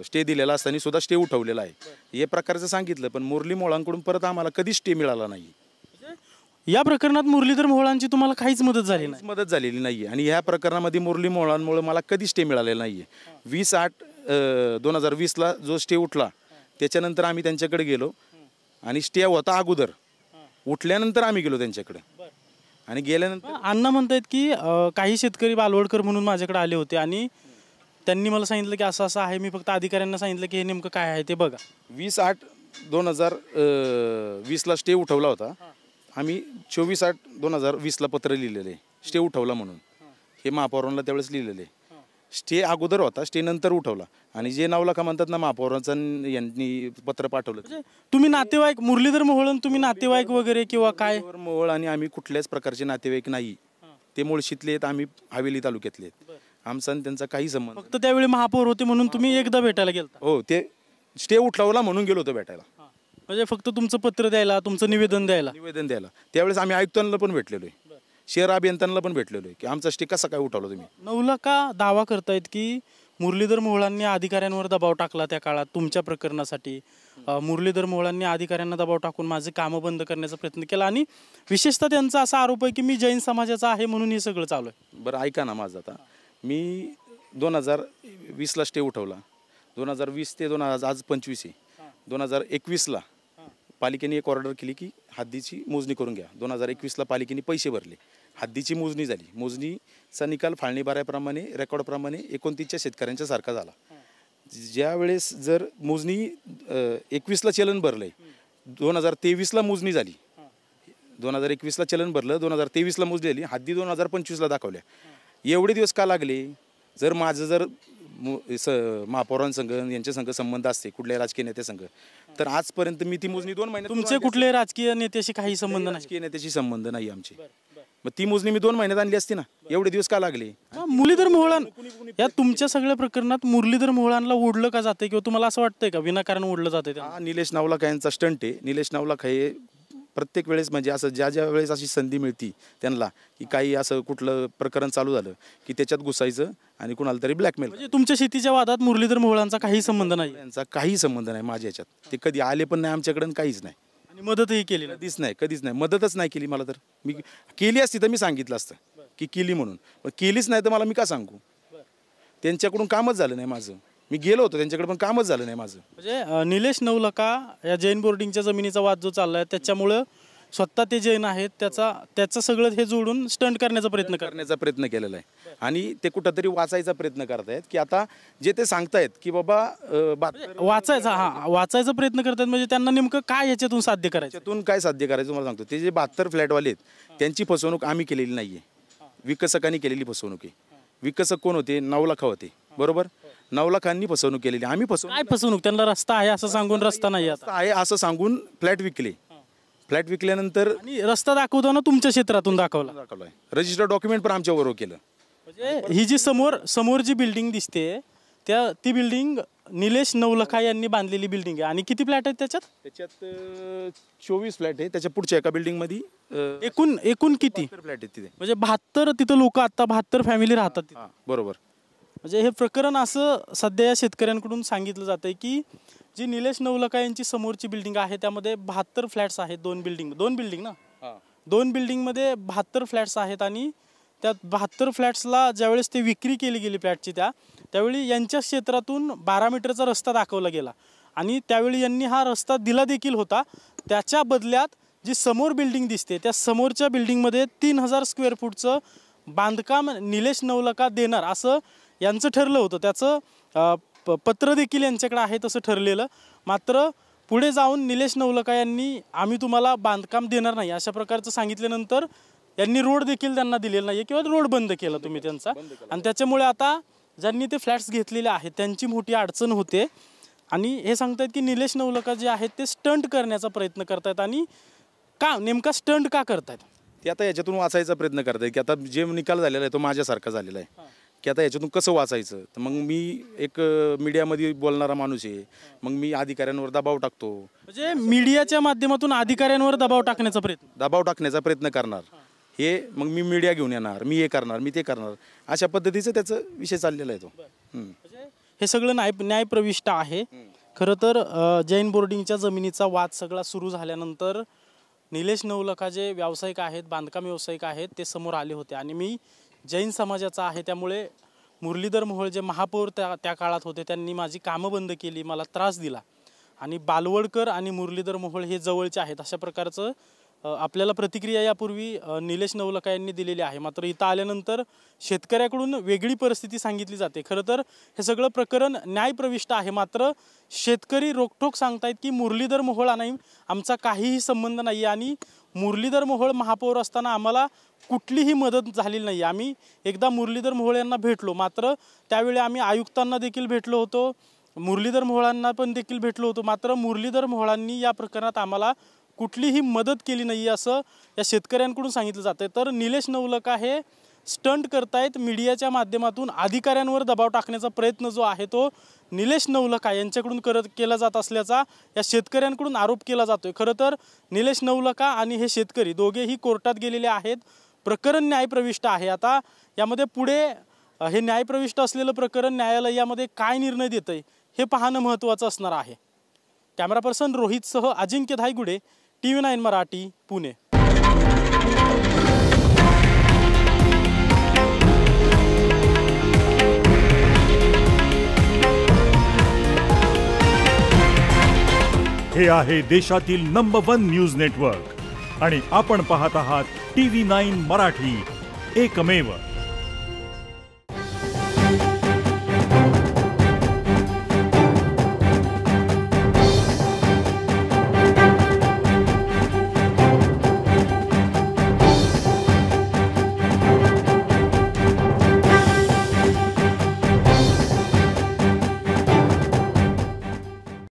स्टे दिलेला असताना सुद्धा स्टे उठवलेला आहे. हे प्रकारचं सांगितलं, पण मुरली मोहोळांकडून परत आम्हाला कधीच स्टे मिळाला नाही. या प्रकरणात मुरलीधर मोहोळांची तुम्हाला काहीच मदत झालेली नाही. आणि ह्या प्रकरणामध्ये मुरली मोहोळांमुळे मला कधीच स्टे मिळालेला नाही आहे. 20/8/2020ला जो स्टे उठला त्याच्यानंतर आम्ही त्यांच्याकडे गेलो, आणि स्टे होता अगोदर, उठल्यानंतर आम्ही गेलो त्यांच्याकडे. आणि गेल्यानंतर अण्णा म्हणतायत की काही शेतकरी बालवडकर म्हणून माझ्याकडे आले होते आणि त्यांनी मला सांगितलं की असं असं आहे. मी फक्त अधिकाऱ्यांना सांगितलं की हे नेमकं काय आहे ते बघा. 20/8/2020ला स्टे उठवला होता. आम्ही 24/8/2020ला पत्र लिहिलेले स्टे उठवला म्हणून. हे महापौरांना त्यावेळेस लिहिलेले. स्टे अगोदर होता, स्टे नंतर उठवला. आणि जे 9 लाख म्हणतात ना महापौरांचं यांनी पत्र पाठवलं. तुम्ही नातेवाईक मुरलीधर मोहोळ तुम्ही नातेवाईक वगैरे किंवा काय? मोहोळ आणि आम्ही कुठल्याच प्रकारचे नातेवाईक नाही. ते मुळशीतले आहेत, आम्ही हवेली तालुक्यातले आहेत. आमचा आणि त्यांचा काही संबंध. फक्त त्यावेळी महापौर होते म्हणून तुम्ही एकदा भेटायला गेलता? हो, ते स्टे उठवला म्हणून गेलो होतो भेटायला. म्हणजे फक्त तुमचं पत्र द्यायला, तुमचं निवेदन द्यायला? त्यावेळेस आम्ही आयुक्तांना पण भेटलेलो आहे, शहर अभियंत्यांना पण भेटलेलो आहे की आमचा स्टे कसा काय उठवला तुम्ही. 9 लाख दावा करतायत की मुरलीधर मोहोळांनी अधिकाऱ्यांवर दबाव टाकला त्या काळात तुमच्या प्रकरणासाठी. मुरलीधर मोहोळांनी अधिकाऱ्यांना दबाव टाकून माझे कामं बंद करण्याचा प्रयत्न केला आणि विशेषतः त्यांचा असा आरोप आहे की मी जैन समाजाचा आहे म्हणून हे सगळं चालू आहे. बरं ऐका ना माझं. आता मी 2020ला स्टे उठवला. 2020 ते आज 25 आहे. 2021ला पालिकेने एक ऑर्डर केली की हद्दीची मोजणी करून घ्या. 2021ला पालिकेने पैसे भरले, हद्दीची मोजणी झाली. मोजणीचा निकाल फाळणी बाऱ्याप्रमाणे रेकॉर्डप्रमाणे 29च्या शेतकऱ्यांच्या सारखा झाला. ज्या वेळेस जर मोजणी 21ला चलन भरलंय, 2023ला मोजणी झाली. 2021ला चलन भरलं, 2023ला मोजणी झाली, हद्दी 2025ला दाखवल्या. एवढे दिवस का लागले? जर माझं जर महापौरांसंघ यांच्या संघ संबंध असते कुठल्याही राजकीय नेत्यासंघ, तर आजपर्यंत मी ती मोजणी 2 महिन्यात. तुमचे कुठले राजकीय नेत्याशी काही संबंध नाही? राजकीय नेत्याशी संबंध नाही आमचे. मग ती मोजणी मी 2 महिन्यात आणली असती ना. एवढे दिवस का लागले? मुरलीधर मोहोळ या तुमच्या सगळ्या प्रकरणात मुरलीधर मोहोळांना ओढलं का जाते किंवा तुम्हाला असं वाटतंय का विनाकारण ओढलं जाते? हा निलेश नावलाखा यांचा स्टंट आहे. निलेश नावलाखा हे प्रत्येक वेळेस म्हणजे असं ज्या वेळेस अशी संधी मिळती त्यांना की काही असं कुठलं प्रकरण चालू झालं की त्याच्यात घुसायचं आणि कुणाला तरी ब्लॅकमेल. म्हणजे तुमच्या शेतीच्या वादात मुरलीधर मोहोळांचा काही संबंध नाही? यांचा काही संबंध नाही माझ्या ह्याच्यात. ते कधी आले पण नाही आमच्याकडे, काहीच नाही. आणि मदतही केली कधीच नाही. मदतच नाही केली मला. तर मी केली असती तर मी सांगितलं असतं की केली म्हणून, पण केलीच नाही तर मला मी का सांगू. त्यांच्याकडून कामच झालं नाही माझं. मी गेलो होतो त्यांच्याकडे पण कामच झालं नाही माझं. म्हणजे निलेश नवलखा या जैन बोर्डिंगच्या जमिनीचा वाद जो चाललाय त्याच्यामुळं स्वतः ते जैन आहेत त्याचं सगळं हे जोडून स्टंट करण्याचा प्रयत्न केलेला आहे. आणि ते कुठंतरी वाचायचा प्रयत्न करतायत की आता जे ते सांगतायत की बाबा वाचायचा प्रयत्न करतात. म्हणजे त्यांना नेमकं काय याच्यातून साध्य करायचं? याच्यातून काय साध्य करायचं तुम्हाला सांगतो. ते जे 72 फ्लॅटवाले आहेत त्यांची फसवणूक आम्ही केलेली नाहीये, विकसकांनी केलेली फसवणूक आहे. विकसक कोण होते? 9 लाख होते, बरोबर. 9 लाखांनी फसवणूक केलेली. आम्ही फसवणूक त्यांना रस्ता आहे असं सांगून रस्ता नाही आहे असं सांगून फ्लॅट विकले. फ्लॅट विकल्यानंतर रस्ता दाखवताना तुमच्या क्षेत्रातून दाखवलाय. रजिस्टर डॉक्युमेंट पण आमच्या बरोबर केलं. म्हणजे ही जी समोर जी बिल्डिंग दिसते ती बिल्डिंग निलेश नवलखा यांनी बांधलेली बिल्डिंग आहे. आणि किती फ्लॅट आहेत त्याच्यात? 24 फ्लॅट आहे. त्याच्या पुढच्या एका बिल्डिंग मध्ये एकूण किती फ्लॅट आहेत तिथे? म्हणजे 72 तिथं लोक आता 72 फॅमिली राहतात. बरोबर. म्हणजे हे प्रकरण असं सध्या या शेतकऱ्यांकडून सांगितलं जातंय की जी निलेश नवलखा यांची समोरची बिल्डिंग आहे त्यामध्ये 72 फ्लॅट्स आहेत. दोन बिल्डिंग ना. 2 बिल्डिंगमध्ये 72 फ्लॅट्स आहेत. आणि त्या 72 फ्लॅट्सला ज्यावेळेस ते विक्री केली गेली फ्लॅटची त्यावेळी यांच्या क्षेत्रातून 12 मीटरचा रस्ता दाखवला गेला. आणि त्यावेळी यांनी हा रस्ता दिला देखील होता. त्याच्या बदल्यात जी समोर बिल्डिंग दिसते त्या समोरच्या बिल्डिंगमध्ये 3000 स्क्वेअर फूटचं बांधकाम निलेश नवलखा देणार असं यांचं ठरलं होतं. त्याचं पत्र देखील यांच्याकडे आहे तसं ठरलेलं. मात्र पुढे जाऊन निलेश नवलखा यांनी आम्ही तुम्हाला बांधकाम देणार नाही अशा प्रकारचं सांगितल्यानंतर यांनी रोड देखील त्यांना दिलेला नाही किंवा रोड बंद केला तुम्ही त्यांचा. आणि त्याच्यामुळे आता ज्यांनी ते फ्लॅट्स घेतलेले आहेत त्यांची मोठी अडचण होते. आणि हे सांगतायत की निलेश नवलखा जे आहेत ते स्टंट करण्याचा प्रयत्न करतायत. आणि नेमका स्टंट का करतायत ते आता याच्यातून वाचायचा प्रयत्न करतायत की आता जे निकाल झालेला आहे तो माझ्यासारखा झालेला आहे की आता याच्यातून कसं वाचायचं. तर मग मी एक मीडियामध्ये बोलणारा माणूस आहे, मग मी अधिकाऱ्यांवर दबाव टाकतो. म्हणजे मीडियाच्या माध्यमातून अधिकाऱ्यांवर दबाव टाकण्याचा प्रयत्न करणार. हे मग मी मीडिया घेऊन येणार, मी हे करणार, मी ते करणार, अशा पद्धतीचं त्याचा विषय चाललेला आहे तो. हे सगळं न्यायप्रविष्ट आहे. खरं तर जैन बोर्डिंगच्या जमिनीचा वाद सगळा सुरू झाल्यानंतर निलेश नवलखा जे व्यावसायिक आहेत, बांधकाम व्यावसायिक आहेत, ते समोर आले होते. आणि मी जैन समाजाचा आहे त्यामुळे मुरलीधर मोहोळ जे महापौर त्या काळात होते त्यांनी माझी कामं बंद केली, मला त्रास दिला. आणि बालवडकर आणि मुरलीधर मोहोळ हे जवळचे आहेत अशा प्रकारचं आपल्याला प्रतिक्रिया यापूर्वी निलेश नवलखा यांनी दिलेली आहे, मात्र इथं आल्यानंतर शेतकऱ्याकडून वेगळी परिस्थिती सांगितली जाते। खरं तर हे सगळं प्रकरण न्यायप्रविष्ट आहे, मात्र शेतकरी रोखठोक सांगतायत की मुरलीधर मोहोळ आणि आमचा काहीही संबंध नाही आणि मुरलीधर मोहोळ महापौर असताना आम्हाला कुठलीही मदत झालेली नाही। आम्ही एकदा मुरलीधर मोहोळ यांना भेटलो, मात्र त्यावेळी आम्ही आयुक्तांना देखील भेटलो होतो, मुरलीधर मोहोळांना पण देखील भेटलो होतो, मात्र मुरलीधर मोहोळांनी या प्रकरणात आम्हाला कुठलीही मदत केली नाही असं या शेतकऱ्यांकडून सांगितलं जातं। तर निलेश नवलखा हे स्टंट करतायत, मीडियाच्या माध्यमातून अधिकाऱ्यांवर दबाव टाकण्याचा प्रयत्न जो आहे तो निलेश नवलखा यांच्याकडून केला जात असल्याचा या शेतकऱ्यांकडून आरोप केला जातोय। खरं तर निलेश नवलखा आणि हे शेतकरी दोघेही कोर्टात गेलेले आहेत, प्रकरण न्यायप्रविष्ट आहे। आता यामध्ये पुढे हे न्यायप्रविष्ट असलेलं प्रकरण न्यायालय यामध्ये काय निर्णय देतंय हे पाहणं महत्त्वाचं असणार आहे। कॅमेरा पर्सन रोहितसह अजिंक्य धायगुडे, TV9 मराठी, पुणे। हे आहे देशातील नंबर 1 न्यूज नेटवर्क आणि आपण पाहत आहात TV9 मराठी, एकमेव।